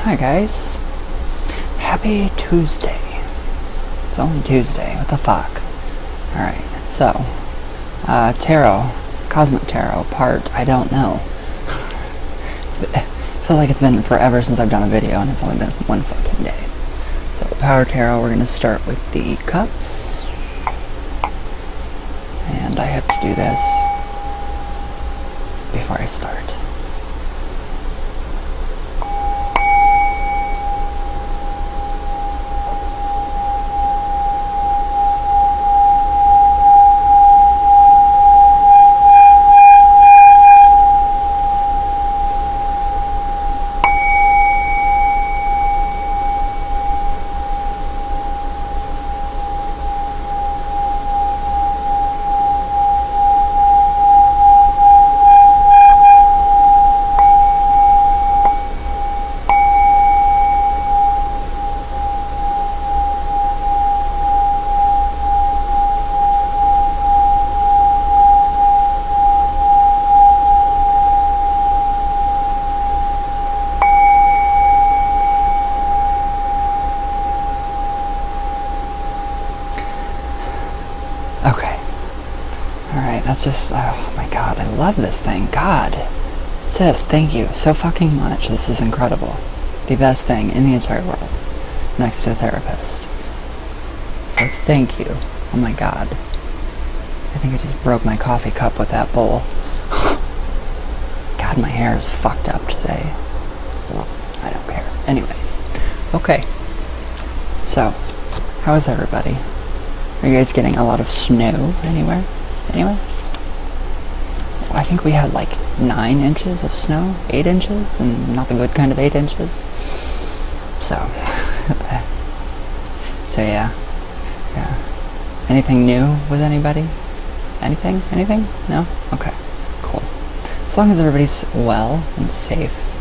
Hi guys. Happy Tuesday. It's only Tuesday. What the fuck? Alright, so tarot, cosmic tarot part, I don't know. I feel like it's been forever since I've done a video and it's only been one fucking day. So power tarot, we're going to start with the cups. And I have to do this before I start. That's just, oh my god, I love this thing. God. Sis, thank you so fucking much. This is incredible. The best thing in the entire world. Next to a therapist. So thank you. Oh my god. I think I just broke my coffee cup with that bowl. God, my hair is fucked up today. I don't care. Anyways. Okay. So, how is everybody? Are you guys getting a lot of snow anywhere? Anyway? I think we had like 9 inches of snow, 8 inches, and not the good kind of 8 inches. So, yeah. Anything new with anybody? Anything? No? Okay, cool. As long as everybody's well and safe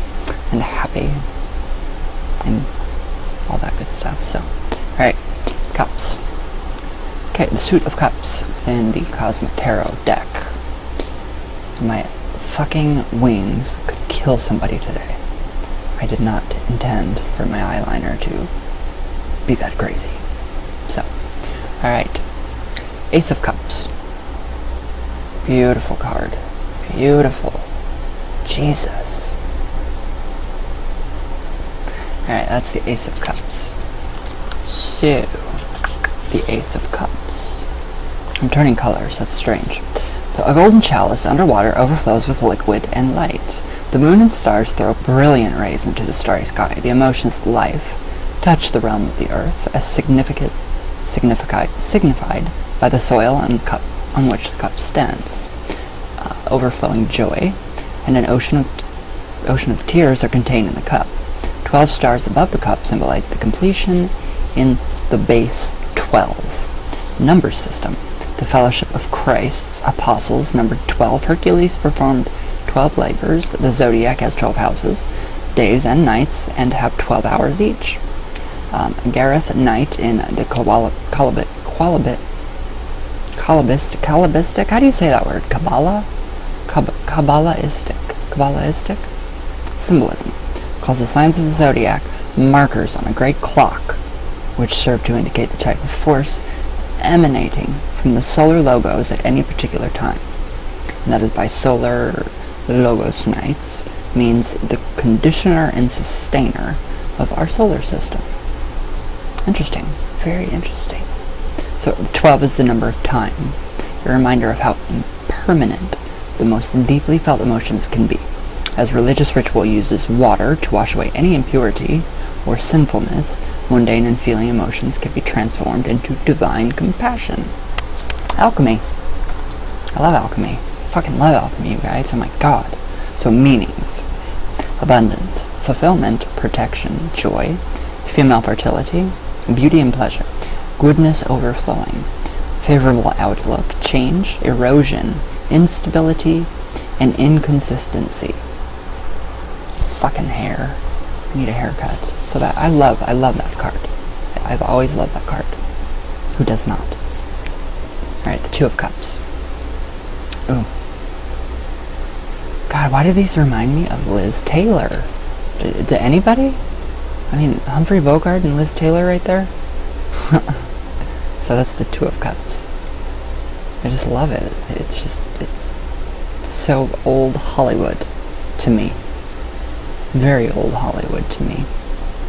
and happy and all that good stuff. So, alright, cups. Okay, the suit of cups in the Cosmic Tarot deck. My fucking wings could kill somebody today. I did not intend for my eyeliner to be that crazy. So, alright. Ace of Cups. Beautiful card. Beautiful. Jesus. Alright, that's the Ace of Cups. So, the Ace of Cups. I'm turning colors, that's strange. So, a golden chalice underwater overflows with liquid and light. The moon and stars throw brilliant rays into the starry sky. The emotions of life touch the realm of the earth, as signified by the soil and cup on which the cup stands. Overflowing joy and an ocean of tears are contained in the cup. 12 stars above the cup symbolize the completion in the base 12 number system. The Fellowship of Christ's Apostles numbered 12. Hercules performed 12 labors. The zodiac has 12 houses, days and nights, and have 12 hours each. Gareth Knight in the Kabbalistic, how do you say that word? Kabbalistic symbolism calls the signs of the zodiac markers on a great clock, which serve to indicate the type of force emanating from the solar logos at any particular time. And that is by solar logos nights, means the conditioner and sustainer of our solar system. Interesting. Very interesting. So 12 is the number of time, a reminder of how impermanent the most deeply felt emotions can be, as religious ritual uses water to wash away any impurity or sinfulness. Mundane and feeling emotions can be transformed into divine compassion. Alchemy. I love alchemy. Fucking love alchemy, you guys. Oh my god. So meanings. Abundance. Fulfillment. Protection. Joy. Female fertility. Beauty and pleasure. Goodness overflowing. Favorable outlook. Change. Erosion. Instability. And inconsistency. Fucking hair. I need a haircut. So that I love that card. I've always loved that card. Who does not? Alright, the Two of Cups. Ooh. God, why do these remind me of Liz Taylor? To anybody? I mean, Humphrey Bogart and Liz Taylor right there. So that's the Two of Cups. I just love it. It's so old Hollywood to me. Very old Hollywood to me.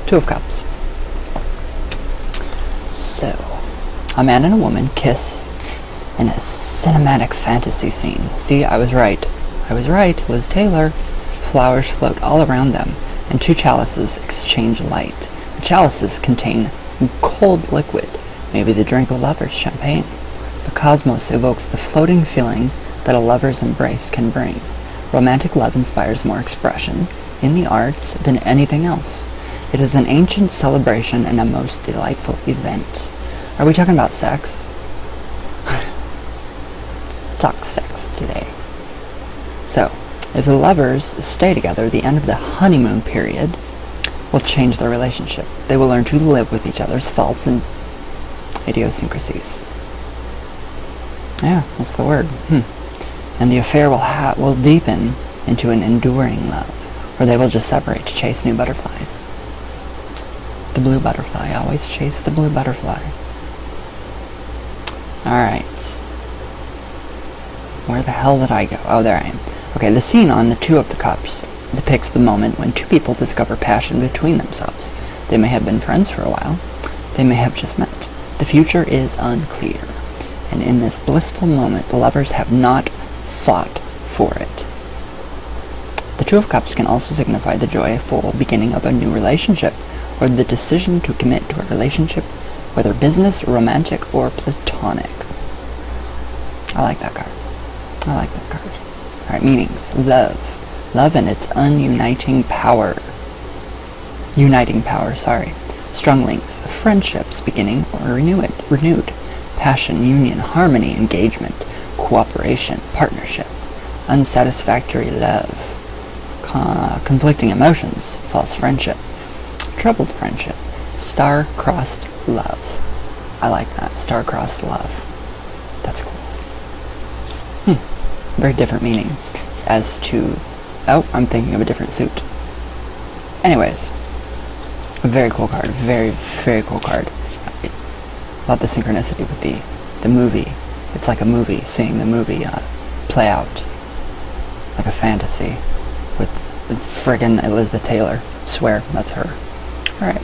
Two of Cups. So, a man and a woman kiss in a cinematic fantasy scene. See, I was right. Liz Taylor. Flowers float all around them, and two chalices exchange light. The chalices contain cold liquid, maybe the drink of lovers, champagne. The cosmos evokes the floating feeling that a lover's embrace can bring. Romantic love inspires more expression in the arts than anything else. It is an ancient celebration and a most delightful event. Are we talking about sex? Let's talk sex today. So, if the lovers stay together, the end of the honeymoon period will change their relationship. They will learn to live with each other's faults and idiosyncrasies. Yeah, that's the word. And the affair will deepen into an enduring love, or they will just separate to chase new butterflies. The blue butterfly. Always chase the blue butterfly. Alright. Where the hell did I go? Oh, there I am. Okay, the scene on the Two of the Cups depicts the moment when two people discover passion between themselves. They may have been friends for a while. They may have just met. The future is unclear. And in this blissful moment, the lovers have not fought for it. The Two of Cups can also signify the joyful beginning of a new relationship, or the decision to commit to a relationship, whether business, romantic, or platonic. I like that card. Alright, meanings. Love. Love and its uniting power. Strong links. Friendships beginning or renewed. Passion, union, harmony, engagement, cooperation, partnership. Unsatisfactory love. Conflicting emotions. False friendship. Troubled friendship. Star-crossed love. I like that. Star-crossed love. That's cool. Very different meaning as to... Oh, I'm thinking of a different suit. Anyways. A very cool card. Very, very cool card. Love the synchronicity with the movie. It's like a movie, seeing the movie play out. Like a fantasy. With friggin' Elizabeth Taylor. Swear, that's her. Alright.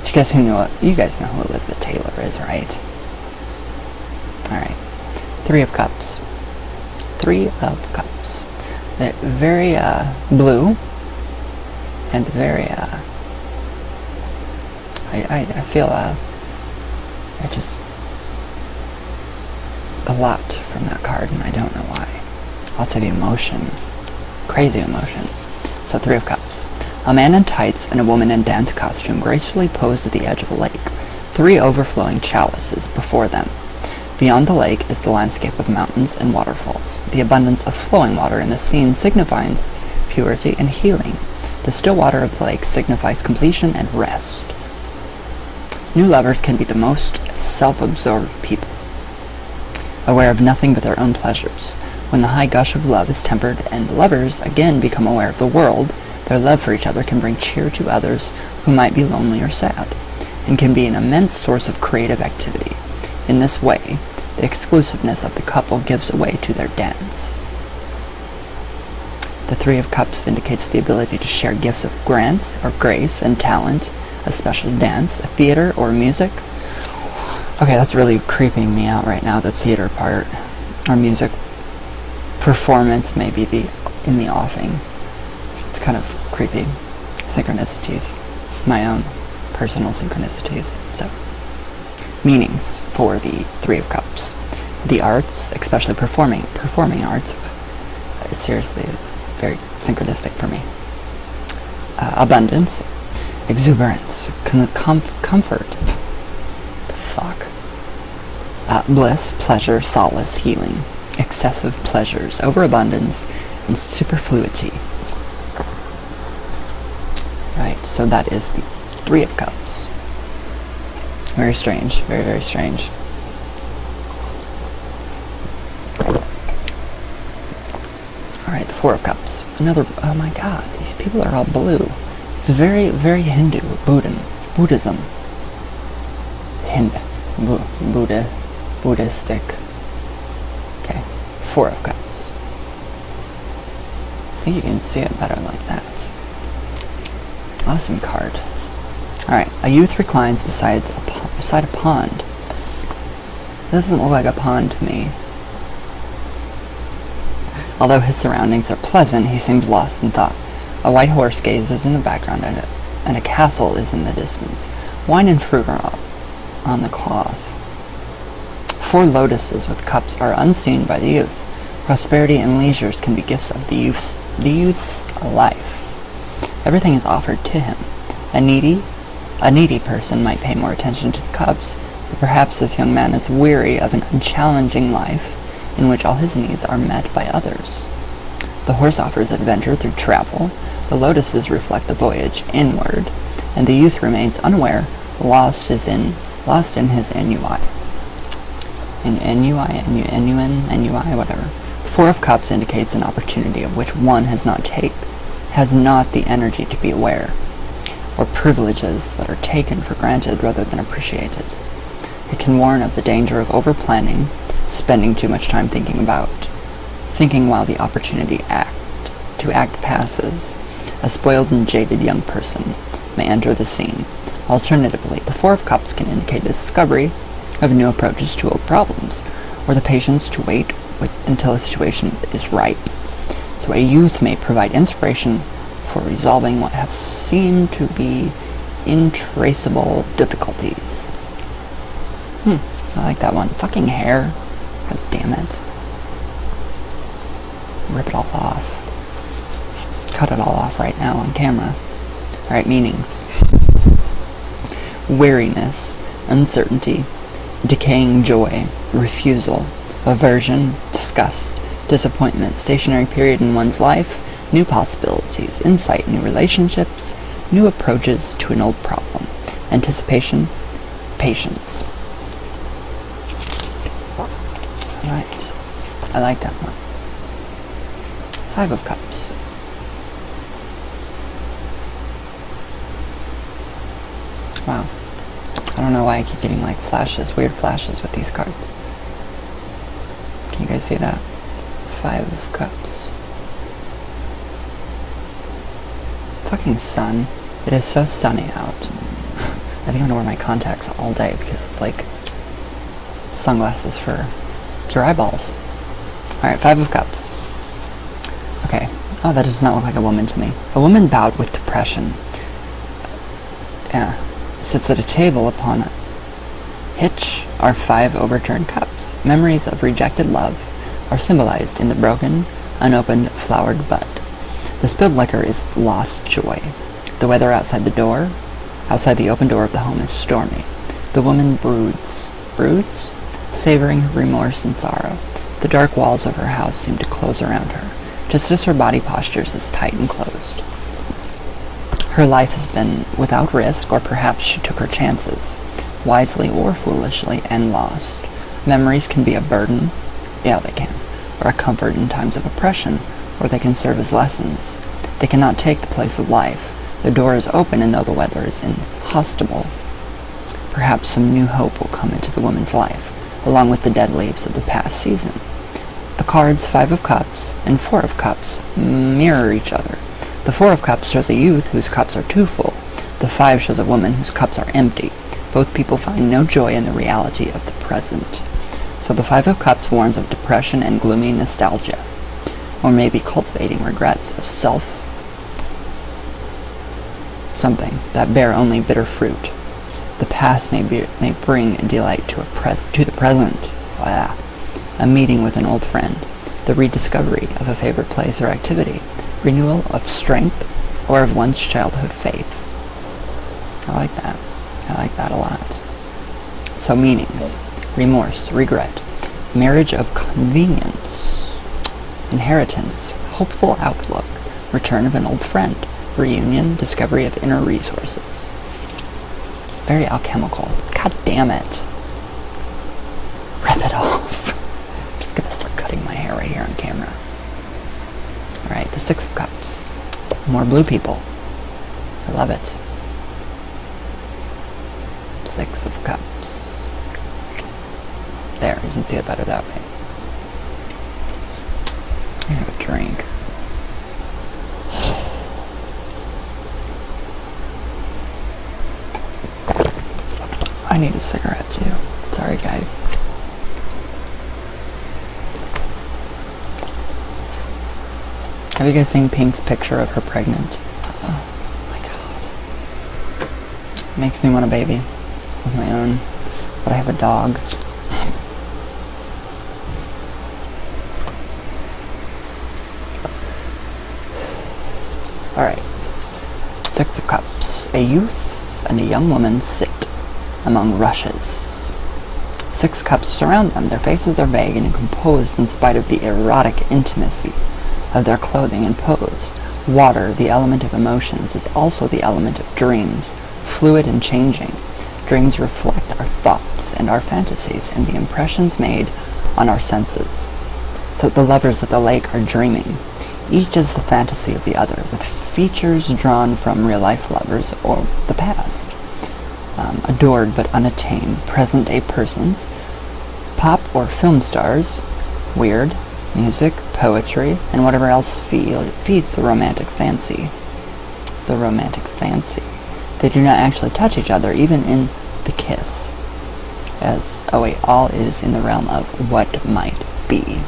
You guys know who Elizabeth Taylor is, right? Alright. Three of Cups. Three of Cups. They're very blue and very I feel just a lot from that card, and I don't know why. Lots of emotion. Crazy emotion. So Three of Cups. A man in tights and a woman in dance costume gracefully pose at the edge of a lake. Three overflowing chalices before them. Beyond the lake is the landscape of mountains and waterfalls. The abundance of flowing water in the scene signifies purity and healing. The still water of the lake signifies completion and rest. New lovers can be the most self-absorbed people, aware of nothing but their own pleasures. When the high gush of love is tempered and the lovers again become aware of the world, their love for each other can bring cheer to others who might be lonely or sad, and can be an immense source of creative activity. In this way, the exclusiveness of the couple gives way to their dance. The Three of Cups indicates the ability to share gifts of grants or grace and talent, a special dance, a theater, or music. Okay, that's really creeping me out right now, the theater part, or music. Performance may be in the offing. It's kind of creepy. Synchronicities. My own personal synchronicities. So, meanings for the Three of Cups. The arts, especially performing arts, seriously, it's very synchronistic for me. Abundance, exuberance, comfort, bliss, pleasure, solace, healing, excessive pleasures, overabundance, and superfluity. Right, so that is the Three of Cups. Very strange, very, very strange. Alright, the Four of Cups. Another, oh my god, these people are all blue. It's very, very Hindu, Buddhism. Buddhistic. Okay, Four of Cups. I think you can see it better like that. Awesome card. Alright, a youth reclines beside a pond. Doesn't look like a pond to me. Although his surroundings are pleasant, he seems lost in thought. A white horse gazes in the background, and a castle is in the distance. Wine and fruit are on the cloth. 4 lotuses with cups are unseen by the youth. Prosperity and leisure can be gifts of the youth's life. Everything is offered to him. A needy person might pay more attention to the cups, but perhaps this young man is weary of an unchallenging life in which all his needs are met by others. The horse offers adventure through travel, the lotuses reflect the voyage inward, and the youth remains unaware, lost in his ennui. Whatever. The Four of Cups indicates an opportunity of which one has not the energy to be aware, or privileges that are taken for granted rather than appreciated. It can warn of the danger of over-planning, spending too much time thinking while the opportunity to act passes. A spoiled and jaded young person may enter the scene. Alternatively, the Four of Cups can indicate the discovery of new approaches to old problems, or the patience to wait until a situation is ripe. So a youth may provide inspiration for resolving what have seemed to be intraceable difficulties. I like that one. Fucking hair. God damn it. Rip it all off. Cut it all off right now on camera. Alright, meanings. Weariness, uncertainty, decaying joy, refusal, aversion, disgust, disappointment, stationary period in one's life, new possibilities, insight, new relationships, new approaches to an old problem, anticipation, patience. Alright, I like that one. Five of Cups. Wow. I don't know why I keep getting like weird flashes with these cards. Can you guys see that? Five of Cups. Fucking sun. It is so sunny out. I think I'm gonna wear my contacts all day because it's like sunglasses for your eyeballs. Alright, Five of Cups. Okay. Oh, that does not look like a woman to me. A woman bowed with depression. Yeah. Sits at a table upon a hitch are 5 overturned cups. Memories of rejected love are symbolized in the broken, unopened, flowered bud. The spilled liquor is lost joy. The weather outside the open door of the home is stormy. The woman broods, savoring her remorse and sorrow. The dark walls of her house seem to close around her, just as her body postures is tight and closed. Her life has been without risk, or perhaps she took her chances, wisely or foolishly, and lost. Memories can be a burden, yeah they can, or a comfort in times of oppression, or they can serve as lessons. They cannot take the place of life. The door is open, and though the weather is inhospitable, perhaps some new hope will come into the woman's life, along with the dead leaves of the past season. The cards 5 of Cups and 4 of Cups mirror each other. The 4 of Cups shows a youth whose cups are too full. The 5 shows a woman whose cups are empty. Both people find no joy in the reality of the present. So the 5 of Cups warns of depression and gloomy nostalgia, or maybe cultivating regrets of something that bear only bitter fruit. The past may bring delight to the present. A meeting with an old friend, the rediscovery of a favorite place or activity, renewal of strength, or of one's childhood faith. I like that. I like that a lot. So meanings: remorse, regret, marriage of convenience, inheritance, hopeful outlook, return of an old friend, reunion, discovery of inner resources. Very alchemical. God damn it. Rip it off. I'm just gonna start cutting my hair right here on camera. the Six of Cups. More blue people. I love it. Six of Cups. There, you can see it better that way. I have a drink. I need a cigarette too. Sorry, guys. Have you guys seen Pink's picture of her pregnant? Oh my god. Makes me want a baby of my own. But I have a dog. Alright. Six of Cups. A youth and a young woman sit among rushes. Six cups surround them. Their faces are vague and composed in spite of the erotic intimacy of their clothing and pose. Water, the element of emotions, is also the element of dreams, fluid and changing. Dreams reflect our thoughts and our fantasies and the impressions made on our senses. So the lovers at the lake are dreaming. Each is the fantasy of the other, with features drawn from real-life lovers or the past. Adored but unattained, present-day persons, pop or film stars, weird, music, poetry, and whatever else feeds the romantic fancy. The romantic fancy. They do not actually touch each other, even in the kiss. All is in the realm of what might be.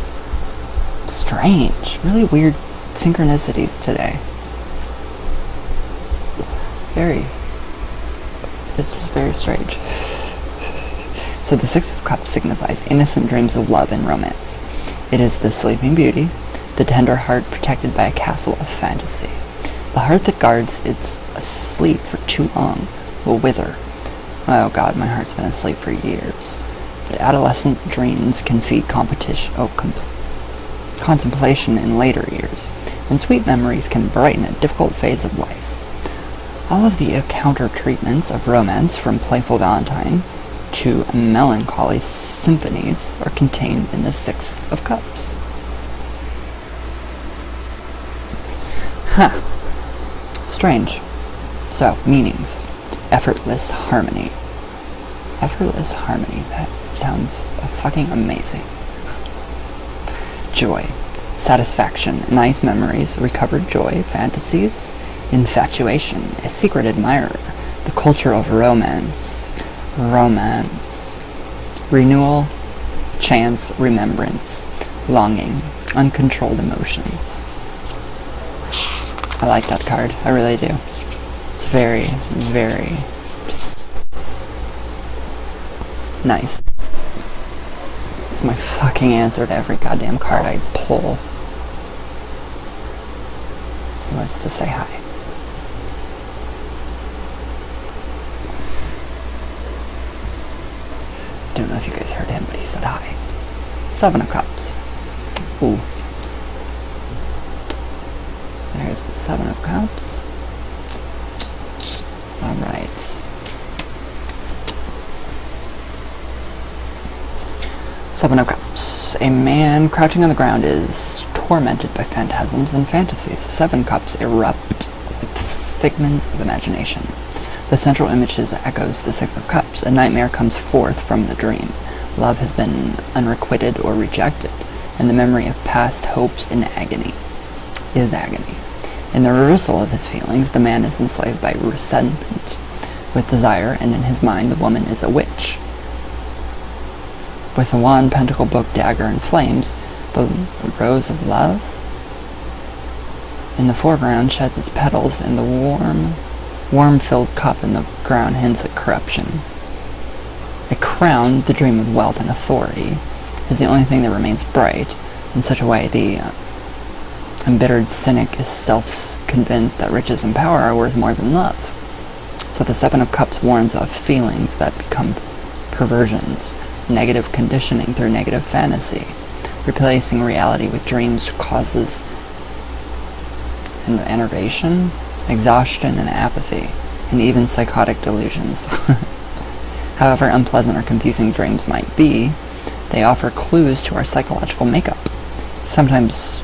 Strange. Really weird synchronicities today. It's just very strange. So the Six of Cups signifies innocent dreams of love and romance. It is the sleeping beauty, the tender heart protected by a castle of fantasy. The heart that guards its asleep for too long will wither. Oh god, my heart's been asleep for years. But adolescent dreams can feed contemplation in later years, and sweet memories can brighten a difficult phase of life. All of the counter treatments of romance, from playful Valentine to melancholy symphonies, are contained in the Six of Cups. Strange. So, meanings. Effortless harmony. Effortless harmony. That sounds fucking amazing. Joy. Satisfaction. Nice memories. Recovered joy. Fantasies. Infatuation. A secret admirer. The culture of romance. Romance. Renewal. Chance. Remembrance. Longing. Uncontrolled emotions. I like that card. I really do. It's very, very just nice. It's my fucking answer to every goddamn card I pull. He wants to say hi. Don't know if you guys heard him, but he said hi. Seven of Cups. Ooh. There's the Seven of Cups. Alright. Seven of Cups. A man crouching on the ground is tormented by phantasms and fantasies. Seven Cups erupt with figments of imagination. The central image echoes the Six of Cups. A nightmare comes forth from the dream. Love has been unrequited or rejected, and the memory of past hopes is agony. In the reversal of his feelings, the man is enslaved by resentment with desire, and in his mind the woman is a witch. With the wand, pentacle, book, dagger, and flames, the rose of love in the foreground sheds its petals, and the warm-filled cup in the ground hints at corruption. A crown, the dream of wealth and authority, is the only thing that remains bright. In such a way, the embittered cynic is self-convinced that riches and power are worth more than love. So the Seven of Cups warns of feelings that become perversions, negative conditioning through negative fantasy. Replacing reality with dreams causes enervation, exhaustion, and apathy, and even psychotic delusions. However unpleasant or confusing dreams might be, they offer clues to our psychological makeup. Sometimes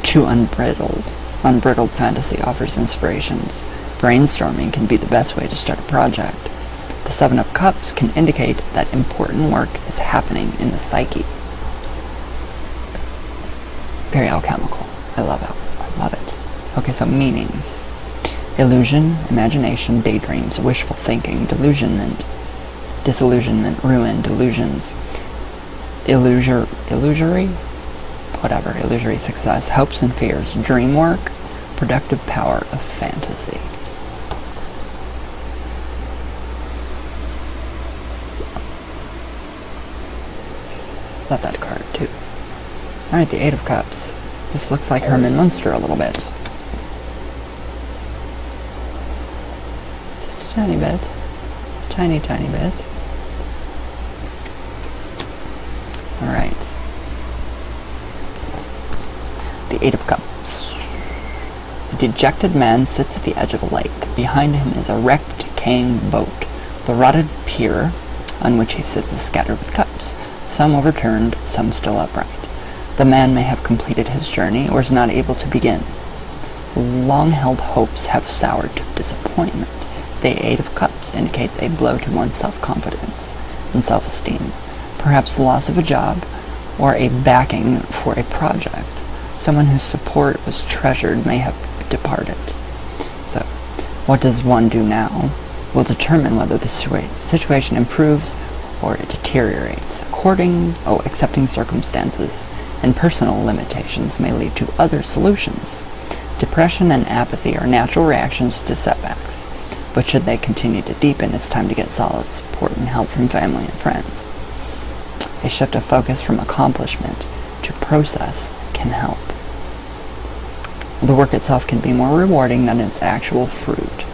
too unbridled fantasy offers inspirations. Brainstorming can be the best way to start a project. The Seven of Cups can indicate that important work is happening in the psyche. Very alchemical. I love it. Okay, so meanings. Illusion, imagination, daydreams, wishful thinking, disillusionment, ruin, delusions, illusory success, hopes and fears, dream work, productive power of fantasy. Love that card too. Alright, the Eight of Cups. This looks like Herman Munster a little bit. Just a tiny bit. Tiny bit. Alright. The Eight of Cups. The dejected man sits at the edge of a lake. Behind him is a wrecked, decaying boat. The rotted pier on which he sits is scattered with cups, some overturned, some still upright. The man may have completed his journey or is not able to begin. Long-held hopes have soured to disappointment. The Eight of Cups indicates a blow to one's self-confidence and self-esteem, perhaps the loss of a job or a backing for a project. Someone whose support was treasured may have departed. So, what does one do now will determine whether the situation improves or it deteriorates. Accepting circumstances and personal limitations may lead to other solutions. Depression and apathy are natural reactions to setbacks, but should they continue to deepen, it's time to get solid support and help from family and friends. A shift of focus from accomplishment to process can help. The work itself can be more rewarding than its actual fruit.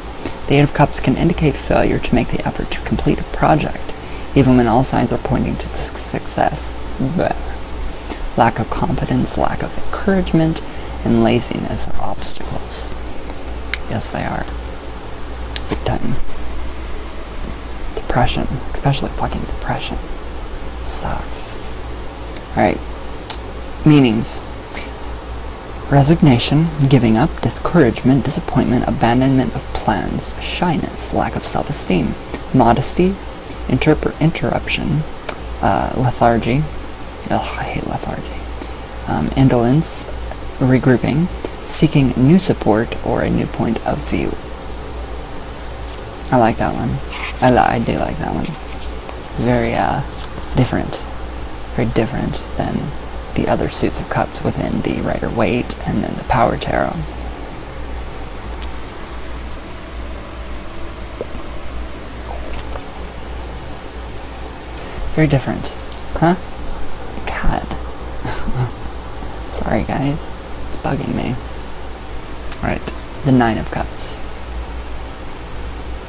The Eight of Cups can indicate failure to make the effort to complete a project, even when all signs are pointing to success. Lack of confidence, lack of encouragement, and laziness are obstacles. Yes, they are. Big time. Depression, especially fucking depression. Sucks. Alright. Meanings. Resignation, giving up, discouragement, disappointment, abandonment of plans, shyness, lack of self-esteem, modesty, interruption, lethargy. Ugh, I hate lethargy. Indolence, regrouping, seeking new support or a new point of view. I like that one. I do like that one. Very different. Very different than the other suits of cups within the Rider-Waite and then the Power Tarot. Very different. Huh? God. Sorry guys. It's bugging me. Alright. The Nine of Cups.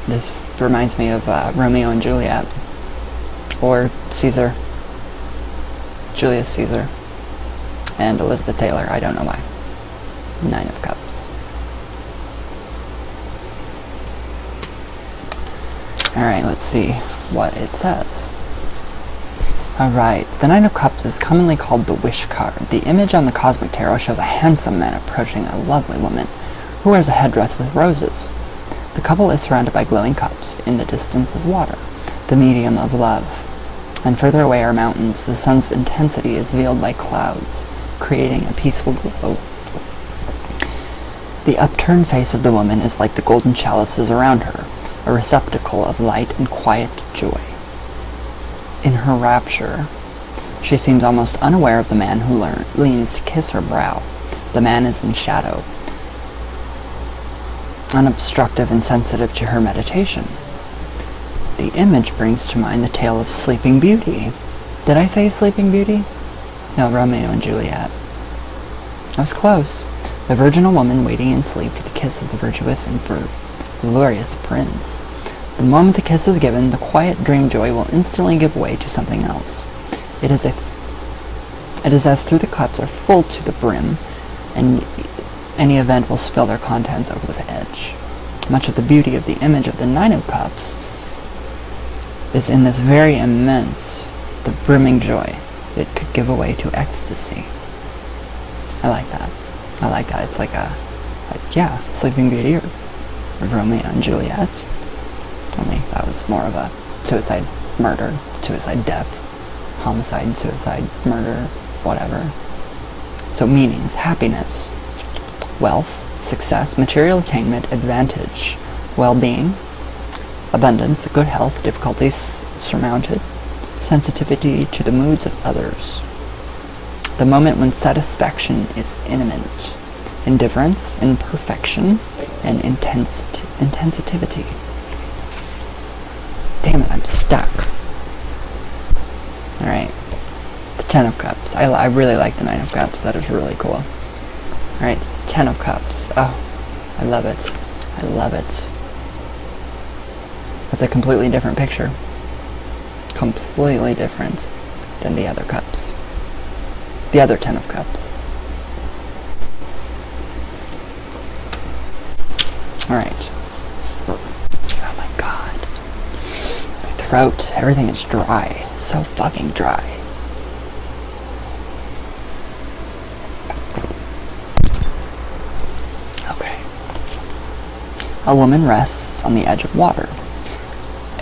This reminds me of Romeo and Juliet. Or Caesar. Julius Caesar. And Elizabeth Taylor. I don't know why. Nine of Cups. Alright, let's see what it says. Alright, the Nine of Cups is commonly called the Wish card. The image on the Cosmic Tarot shows a handsome man approaching a lovely woman who wears a headdress with roses. The couple is surrounded by glowing cups. In the distance is water, the medium of love. And further away are mountains. The sun's intensity is veiled by clouds, creating a peaceful glow. The upturned face of the woman is like the golden chalices around her, a receptacle of light and quiet joy. In her rapture, she seems almost unaware of the man who leans to kiss her brow. The man is in shadow, unobstructive and sensitive to her meditation. The image brings to mind the tale of Sleeping Beauty. Did I say Sleeping Beauty? No, Romeo and Juliet. I was close. The virginal woman waiting in sleep for the kiss of the virtuous and glorious prince. The moment the kiss is given, the quiet dream joy will instantly give way to something else. It is as through the cups are full to the brim, and any event will spill their contents over the edge. Much of the beauty of the image of the Nine of Cups is in this very immense, the brimming joy that could give way to ecstasy. I like that. I like that. It's like Sleeping Beauty or Romeo and Juliet. Only that was more of a suicide, murder, suicide, death, homicide, suicide, murder, whatever. So meanings: happiness, wealth, success, material attainment, advantage, well-being, abundance, good health, difficulties surmounted, sensitivity to the moods of others. The moment when satisfaction is imminent, indifference, imperfection, and intensitivity. Damn it, I'm stuck. Alright. The Ten of Cups. I really like the Nine of Cups. That is really cool. Alright, Ten of Cups. Oh, I love it. I love it. It's a completely different picture. Completely different than the other cups. The other Ten of Cups. Alright. Oh my god. My throat, everything is dry. So fucking dry. Okay. A woman rests on the edge of water.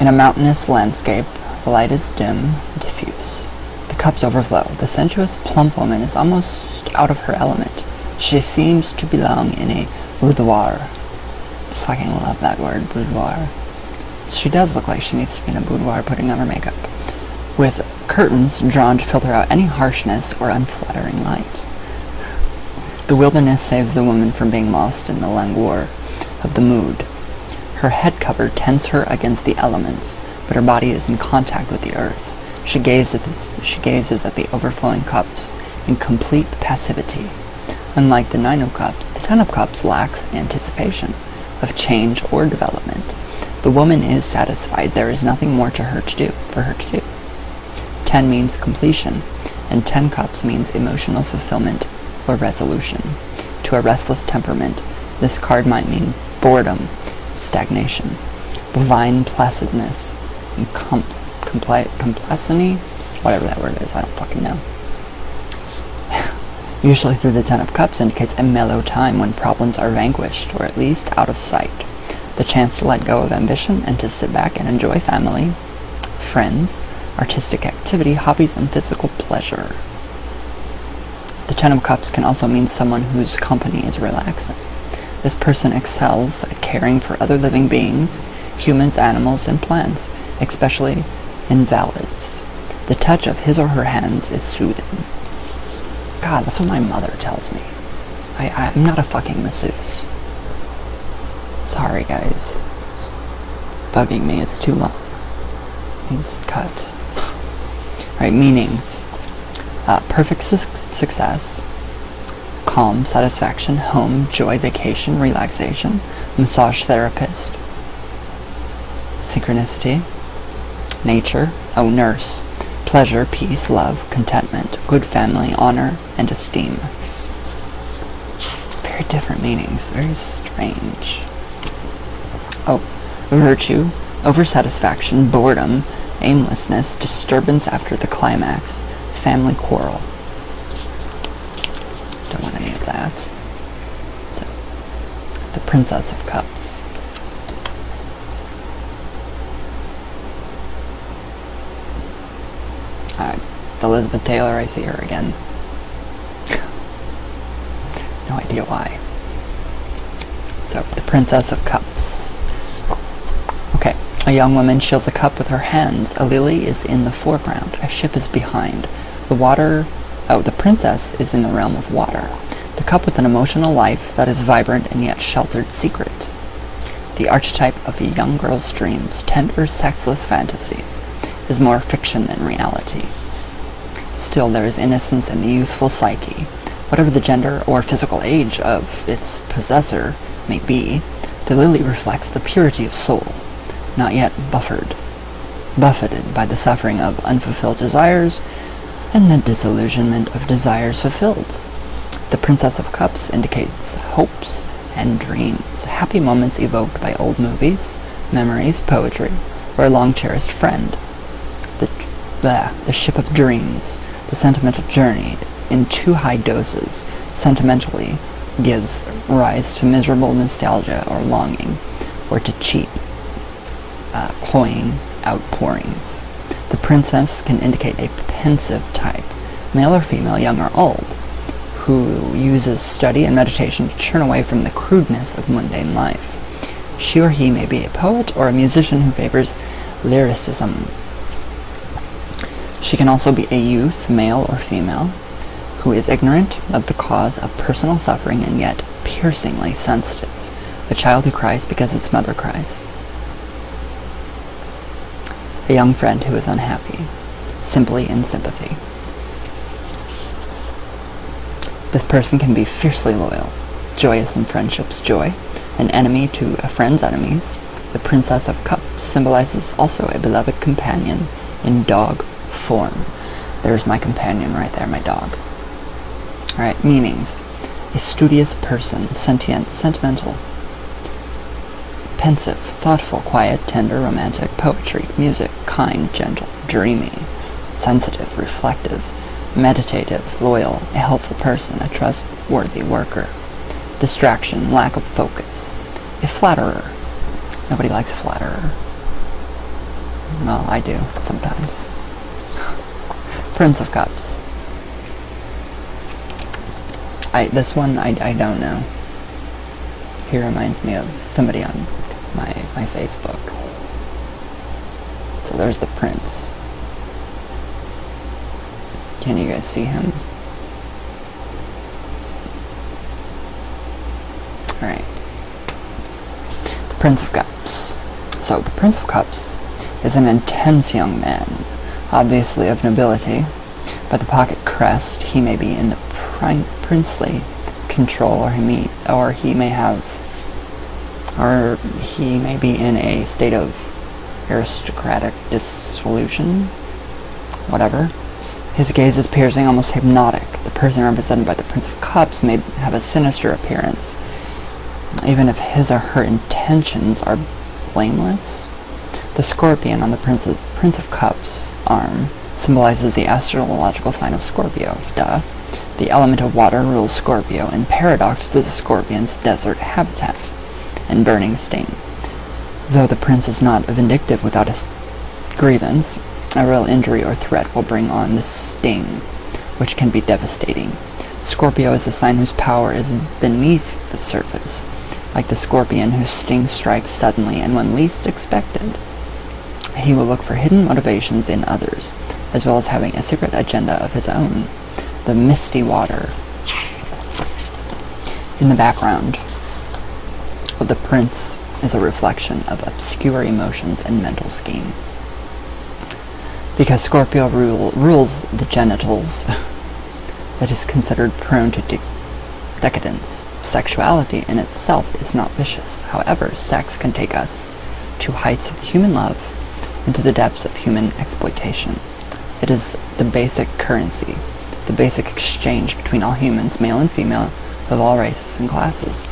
In a mountainous landscape, the light is dim and diffuse. The cups overflow. The sensuous, plump woman is almost out of her element. She seems to belong in a boudoir. Fucking love that word, boudoir. She does look like she needs to be in a boudoir putting on her makeup, with curtains drawn to filter out any harshness or unflattering light. The wilderness saves the woman from being lost in the languor of the mood. Her head cover tends her against the elements, but her body is in contact with the earth. She gazes at the overflowing cups in complete passivity. Unlike the Nine of Cups, the Ten of Cups lacks anticipation of change or development. The woman is satisfied. There is nothing more for her to do. 10 means completion, and 10 cups means emotional fulfillment or resolution. To a restless temperament, this card might mean boredom, stagnation, divine placidness, and complacity, whatever that word is, I don't fucking know. Usually through the Ten of Cups indicates a mellow time when problems are vanquished, or at least out of sight. The chance to let go of ambition and to sit back and enjoy family, friends, artistic activity, hobbies, and physical pleasure. The Ten of Cups can also mean someone whose company is relaxing. This person excels at caring for other living beings, humans, animals, and plants, especially invalids. The touch of his or her hands is soothing. God, that's what my mother tells me. I'm not a fucking masseuse. Sorry, guys. It's bugging me. It's too long. Needs cut. Alright, meanings. Perfect success. Calm, satisfaction, home, joy, vacation, relaxation, massage therapist. Synchronicity. Nature. Nurse. Pleasure, peace, love, contentment, good family, honor, and esteem. Very different meanings. Very strange. Virtue, oversatisfaction, boredom, aimlessness, disturbance after the climax, family quarrel. Don't want any of that. So, the Princess of Cups. Elizabeth Taylor, I see her again. No idea why. So, the Princess of Cups. Okay, a young woman shields a cup with her hands. A lily is in the foreground. A ship is behind. The princess is in the realm of water. The cup with an emotional life that is vibrant and yet sheltered secret. The archetype of a young girl's dreams, tender, sexless fantasies, is more fiction than reality. Still, there is innocence in the youthful psyche. Whatever the gender or physical age of its possessor may be, the lily reflects the purity of soul, not yet buffeted by the suffering of unfulfilled desires and the disillusionment of desires fulfilled. The Princess of Cups indicates hopes and dreams, happy moments evoked by old movies, memories, poetry, or a long-cherished friend. The ship of dreams, the sentimental journey in too high doses, sentimentally gives rise to miserable nostalgia or longing, or to cheap, cloying outpourings. The princess can indicate a pensive type, male or female, young or old, who uses study and meditation to turn away from the crudeness of mundane life. She or he may be a poet or a musician who favors lyricism. She can also be a youth, male or female, who is ignorant of the cause of personal suffering and yet piercingly sensitive. A child who cries because its mother cries. A young friend who is unhappy, simply in sympathy. This person can be fiercely loyal, joyous in friendship's joy, an enemy to a friend's enemies. The Princess of Cups symbolizes also a beloved companion in dog form. There's my companion right there, my dog. Alright, meanings. A studious person, sentient, sentimental, pensive, thoughtful, quiet, tender, romantic, poetry, music, kind, gentle, dreamy, sensitive, reflective, meditative, loyal, a helpful person, a trustworthy worker, distraction, lack of focus, a flatterer. Nobody likes a flatterer. Well, I do, sometimes. Prince of Cups. This one, I don't know. He reminds me of somebody on my Facebook. So there's the prince. Can you guys see him? Alright. The Prince of Cups. So the Prince of Cups is an intense young man, obviously of nobility. By the pocket crest, he may be in the princely control, or he may be in a state of aristocratic dissolution, whatever. His gaze is piercing, almost hypnotic. The person represented by the Prince of Cups may have a sinister appearance, even if his or her intentions are blameless. The scorpion on the Prince of Cups arm symbolizes the astrological sign of Scorpio. Duh. The element of water rules Scorpio, in paradox to the scorpion's desert habitat and burning sting. Though the prince is not vindictive without a grievance, a real injury or threat will bring on the sting, which can be devastating. Scorpio is a sign whose power is beneath the surface, like the scorpion whose sting strikes suddenly and when least expected. He will look for hidden motivations in others, as well as having a secret agenda of his own. The misty water. In the background of the prince is a reflection of obscure emotions and mental schemes. Because Scorpio rules the genitals, it is considered prone to decadence. Sexuality in itself is not vicious. However, sex can take us to heights of human love and to the depths of human exploitation. It is the basic currency, the basic exchange between all humans, male and female, of all races and classes.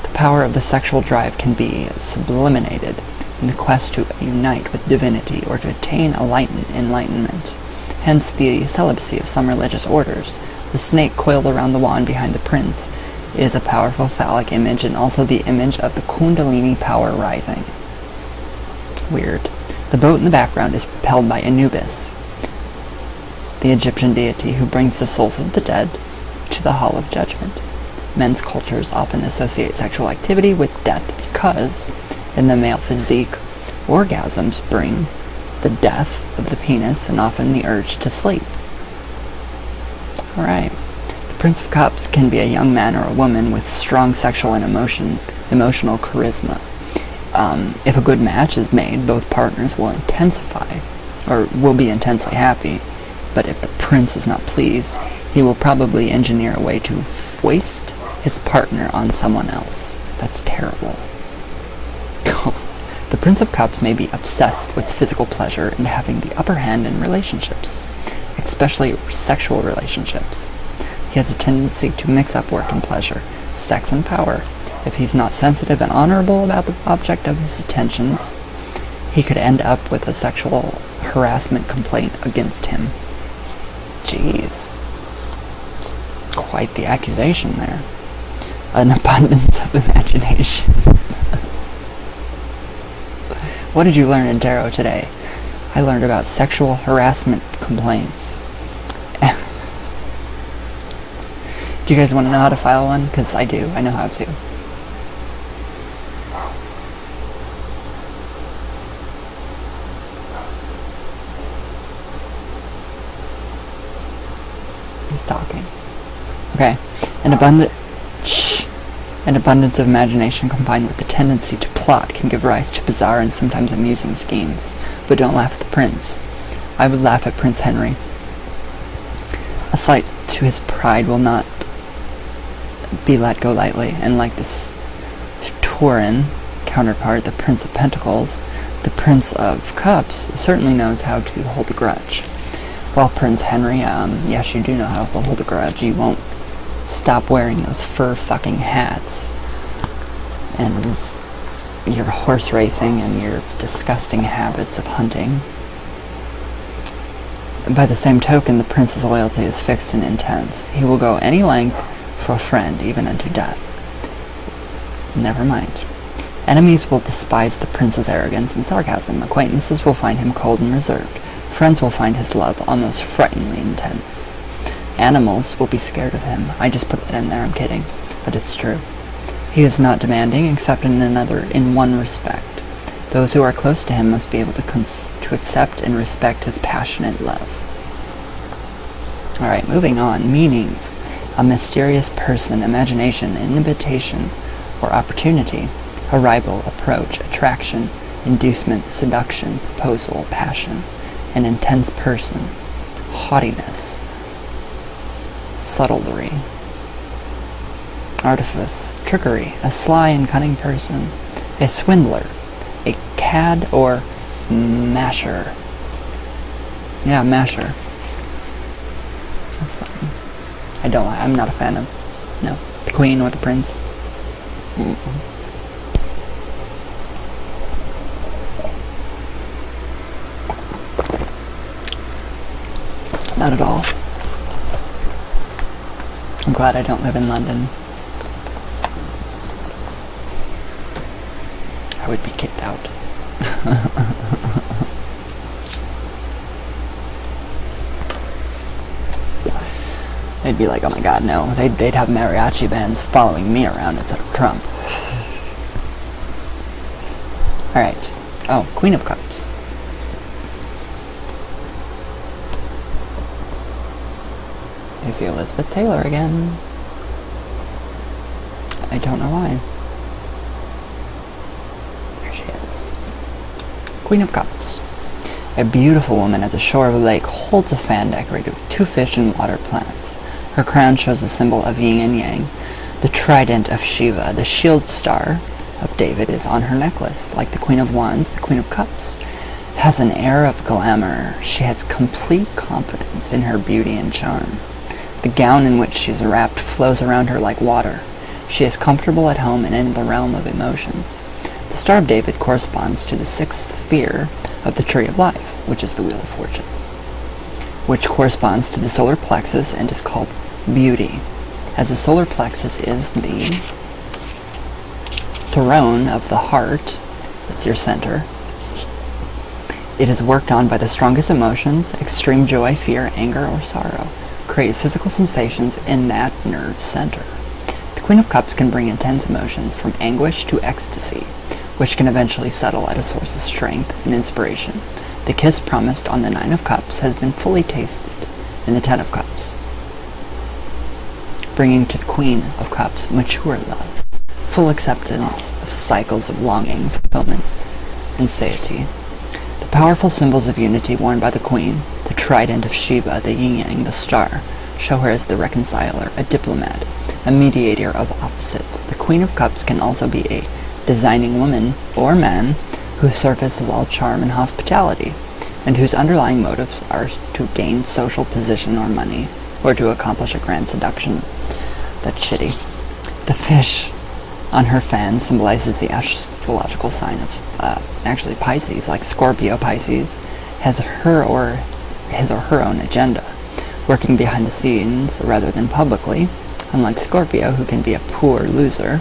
The power of the sexual drive can be sublimated in the quest to unite with divinity or to attain enlightenment. Hence the celibacy of some religious orders. The snake coiled around the wand behind the prince is a powerful phallic image and also the image of the Kundalini power rising. Weird. The boat in the background is propelled by Anubis, the Egyptian deity who brings the souls of the dead to the Hall of Judgment. Men's cultures often associate sexual activity with death because, in the male physique, orgasms bring the death of the penis and often the urge to sleep. Alright. The Prince of Cups can be a young man or a woman with strong sexual and emotional charisma. If a good match is made, both partners will be intensely happy. But if the prince is not pleased, he will probably engineer a way to foist his partner on someone else. That's terrible. The Prince of Cups may be obsessed with physical pleasure and having the upper hand in relationships, especially sexual relationships. He has a tendency to mix up work and pleasure, sex and power. If he's not sensitive and honorable about the object of his attentions, he could end up with a sexual harassment complaint against him. Jeez. Quite the accusation there. An abundance of imagination. What did you learn in tarot today? I learned about sexual harassment complaints. Do you guys want to know how to file one? Because I do. I know how to. He's talking. Okay. An abundance of imagination combined with the tendency to plot can give rise to bizarre and sometimes amusing schemes. But don't laugh at the prince. I would laugh at Prince Henry. A slight to his pride will not be let go lightly, and like this Taurin counterpart, the Prince of Pentacles, the Prince of Cups certainly knows how to hold a grudge. Well, Prince Henry, yes, you do know how to hold a grudge. You won't stop wearing those fur fucking hats, and your horse racing, and your disgusting habits of hunting. By the same token, the prince's loyalty is fixed and intense. He will go any length for a friend, even unto death. Never mind. Enemies will despise the prince's arrogance and sarcasm. Acquaintances will find him cold and reserved. Friends will find his love almost frighteningly intense. Animals will be scared of him. I just put that in there, I'm kidding. But it's true. He is not demanding, except in one respect. Those who are close to him must be able to accept and respect his passionate love. Alright, moving on. Meanings. A mysterious person, imagination, invitation, or opportunity. Arrival, approach, attraction, inducement, seduction, proposal, passion. An intense person. Haughtiness. Subtlety. Artifice, trickery, a sly and cunning person. A swindler. A cad or masher. Yeah, masher. That's fine. I'm not a fan of, no, the queen or the prince. Not at all. I'm glad I don't live in London. I would be kicked out. They'd be like, oh my god, no. They'd have mariachi bands following me around instead of Trump. Alright. Oh, Queen of Cups. I see Elizabeth Taylor again. I don't know why. There she is. Queen of Cups. A beautiful woman at the shore of a lake holds a fan decorated with 2 fish and water plants. Her crown shows the symbol of yin and yang. The trident of Shiva, the shield star of David, is on her necklace. Like the Queen of Wands, the Queen of Cups has an air of glamour. She has complete confidence in her beauty and charm. The gown in which she is wrapped flows around her like water. She is comfortable at home and in the realm of emotions. The Star of David corresponds to the 6th sphere of the Tree of Life, which is the Wheel of Fortune, which corresponds to the solar plexus and is called beauty. As the solar plexus is the throne of the heart, that's your center, it is worked on by the strongest emotions, extreme joy, fear, anger, or sorrow. Create physical sensations in that nerve center. The Queen of Cups can bring intense emotions from anguish to ecstasy, which can eventually settle at a source of strength and inspiration. The kiss promised on the 9 of Cups has been fully tasted in the 10 of Cups, bringing to the Queen of Cups mature love, full acceptance of cycles of longing, fulfillment, and satiety. The powerful symbols of unity worn by the Queen, the trident of Shiva, the yin-yang, the star, show her as the reconciler, a diplomat, a mediator of opposites. The Queen of Cups can also be a designing woman or man whose surface is all charm and hospitality, and whose underlying motives are to gain social position or money, or to accomplish a grand seduction. That's shitty. The fish on her fan symbolizes the astrological sign of, actually Pisces, like Scorpio Pisces, has his or her own agenda. working behind the scenes rather than publicly. Unlike Scorpio, who can be a poor loser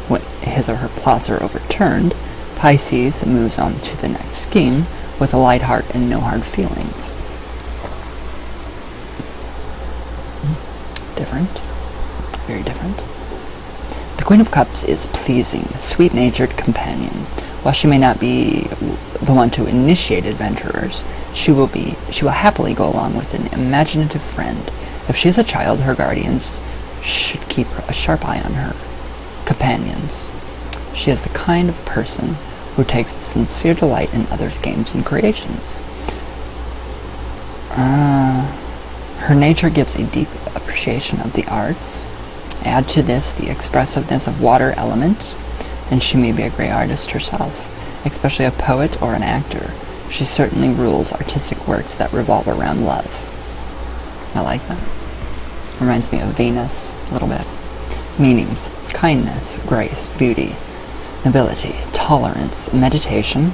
when his or her plots are overturned, Pisces moves on to the next scheme with a light heart and no hard feelings. Different. Very different. The Queen of Cups is pleasing, sweet-natured companion. While she may not be the one to initiate adventurers, she will happily go along with an imaginative friend. If she is a child, her guardians should keep a sharp eye on her companions. She is the kind of person who takes sincere delight in others' games and creations. Her nature gives a deep appreciation of the arts. Add to this the expressiveness of water element, and she may be a great artist herself, especially a poet or an actor. She certainly rules artistic works that revolve around love. I like that. Reminds me of Venus a little bit. Meanings: kindness, grace, beauty, nobility, tolerance, meditation,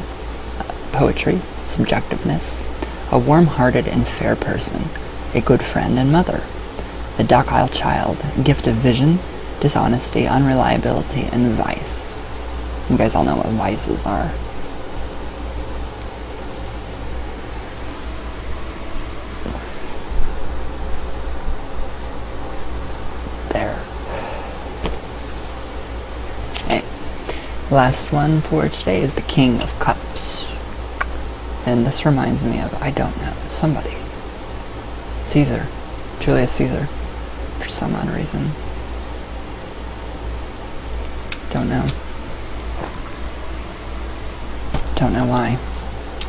poetry, subjectiveness, a warm-hearted and fair person, a good friend and mother, a docile child, gift of vision, dishonesty, unreliability, and vice. You guys all know what vices are. There. Okay. Last one for today is the King of Cups. And this reminds me of, I don't know, somebody. Caesar. Julius Caesar. For some odd reason. Don't know. Don't know why.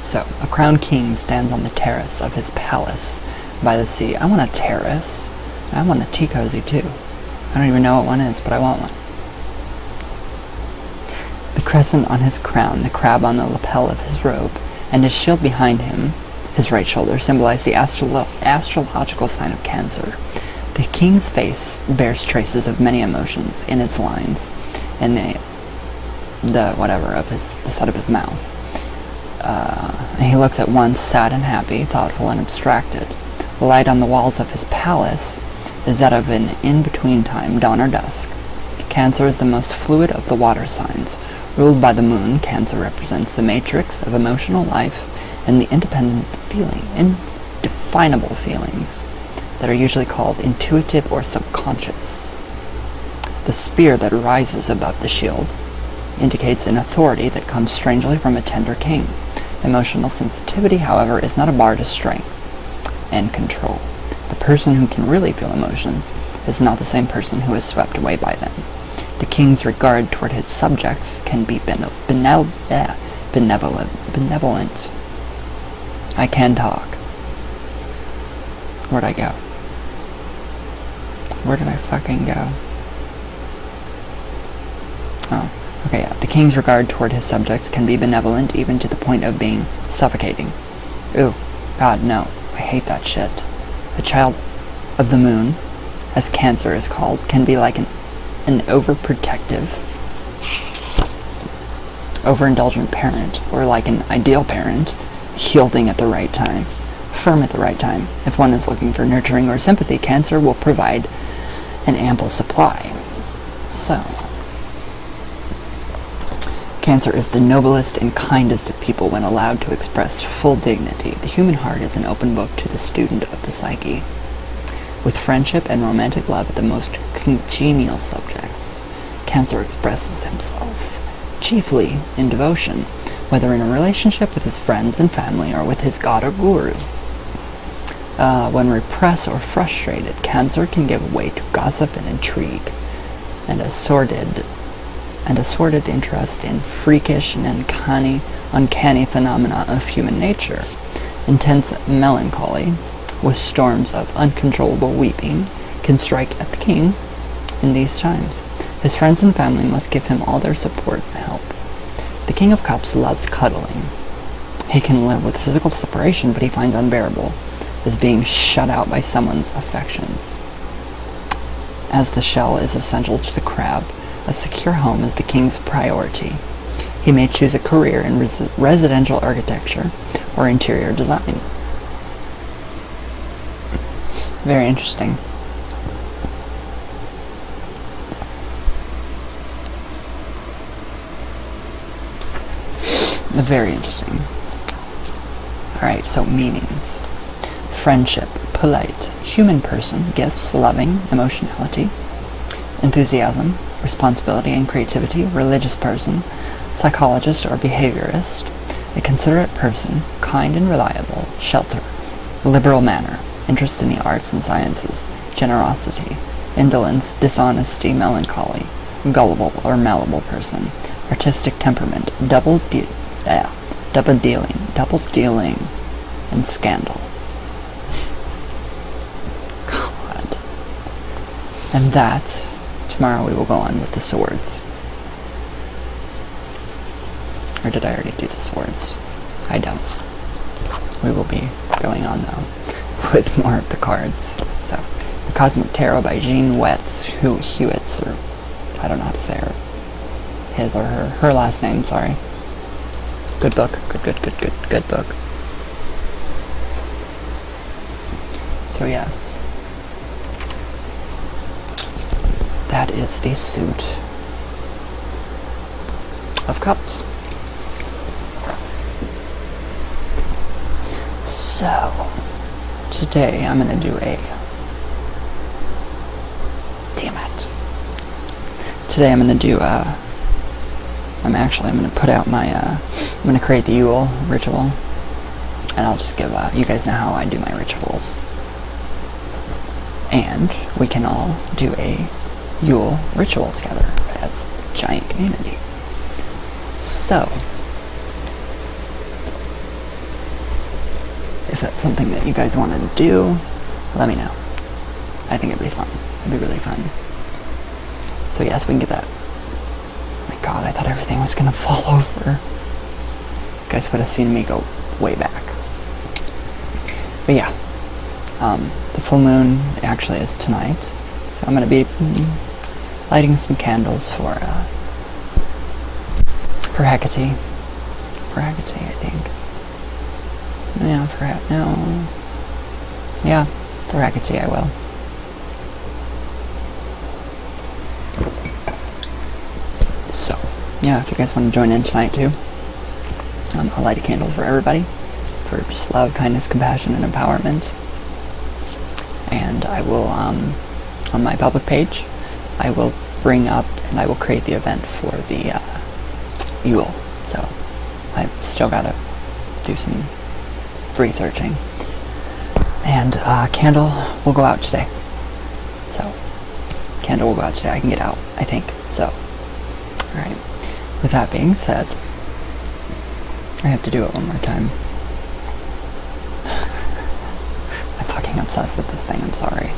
So, a crowned king stands on the terrace of his palace by the sea. I want a terrace. I want a tea cozy too. I don't even know what one is, but I want one. The crescent on his crown, the crab on the lapel of his robe, and his shield behind him, his right shoulder, symbolize the astrological sign of Cancer. The king's face bears traces of many emotions in its lines, and the side of his mouth. He looks at once sad and happy, thoughtful and abstracted. The light on the walls of his palace is that of an in-between time, dawn or dusk. Cancer is the most fluid of the water signs. Ruled by the moon, Cancer represents the matrix of emotional life and the indefinable feelings that are usually called intuitive or subconscious. The spear that rises above the shield indicates an authority that comes strangely from a tender king. Emotional sensitivity, however, is not a bar to strength and control. The person who can really feel emotions is not the same person who is swept away by them. The king's regard toward his subjects can be benevolent. I can talk. Where'd I go? Where did I fucking go? Oh, okay, yeah. The king's regard toward his subjects can be benevolent, even to the point of being suffocating. Ooh, God, no. I hate that shit. A child of the moon, as Cancer is called, can be like an overprotective, overindulgent parent, or like an ideal parent, yielding at the right time, firm at the right time. If one is looking for nurturing or sympathy, Cancer will provide an ample supply. So, Cancer is the noblest and kindest of people when allowed to express full dignity. The human heart is an open book to the student of the psyche. With friendship and romantic love the most congenial subjects, Cancer expresses himself, chiefly in devotion, whether in a relationship with his friends and family or with his god or guru. When repressed or frustrated, Cancer can give way to gossip and intrigue, and a sordid interest in freakish and uncanny phenomena of human nature. Intense melancholy, with storms of uncontrollable weeping, can strike at the king in these times. His friends and family must give him all their support and help. The King of Cups loves cuddling. He can live with physical separation, but he finds unbearable as being shut out by someone's affections. As the shell is essential to the crab, a secure home is the king's priority. He may choose a career in residential architecture or interior design. Very interesting. Very interesting. Alright, so meanings. Friendship, polite, human person, gifts, loving, emotionality, enthusiasm, responsibility and creativity, religious person, psychologist or behaviorist, a considerate person, kind and reliable, shelter, liberal manner, interest in the arts and sciences, generosity, indolence, dishonesty, melancholy, gullible or malleable person, artistic temperament, double dealing, and scandal. God. And that, tomorrow we will go on with the swords. Or did I already do the swords? I don't. We will be going on, though, with more of the cards. So, The Cosmic Tarot by Jean Hewitts, or I don't know how to say her. His or her last name, sorry. Good book. Good book. So yes. That is the suit of cups. So, today I'm going to do Today I'm going to do I'm going to put out my, I'm going to create the Yule ritual, and I'll just give, you guys know how I do my rituals. And we can all do a Yule ritual together as a giant community. So, if that's something that you guys want to do, let me know. I think it'd be fun. It'd be really fun. So yes, we can get that. Oh my God, I thought everything was gonna fall over. You guys would have seen me go way back. But yeah, the full moon actually is tonight, so I'm gonna be lighting some candles for Hecate. For Hecate, I think. Yeah, for Hecate I will. So, yeah, if you guys want to join in tonight too, I'll light a candle for everybody, for just love, kindness, compassion, and empowerment. And I will, on my public page, I will bring up and I will create the event for the Yule. So, I've still got to do some researching. And candle will go out today. So, candle will go out today. I can get out, I think. So, alright. With that being said, I have to do it one more time. I'm fucking obsessed with this thing, I'm sorry.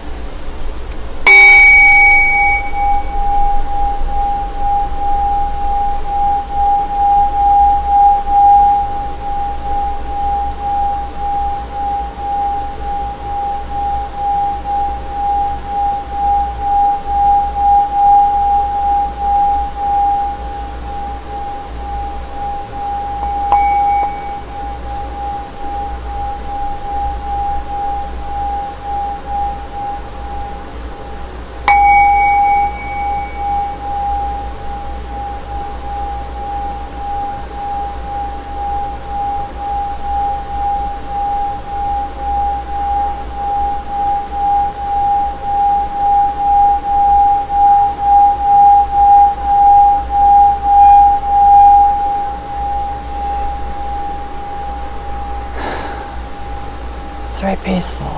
Very peaceful. I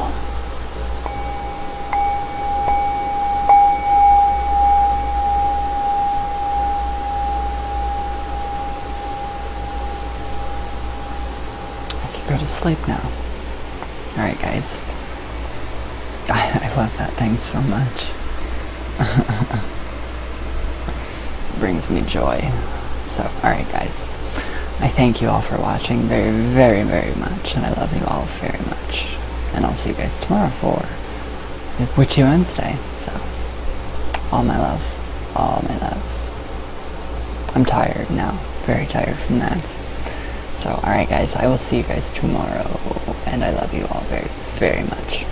can go to sleep now. Alright guys. I love that thing so much. It brings me joy. So, alright guys. I thank you all for watching very, very, very much, and I love you all very much. And I'll see you guys tomorrow for Witchy Wednesday. So, all my love. I'm tired now, very tired from that. So, alright guys, I will see you guys tomorrow, and I love you all very, very much.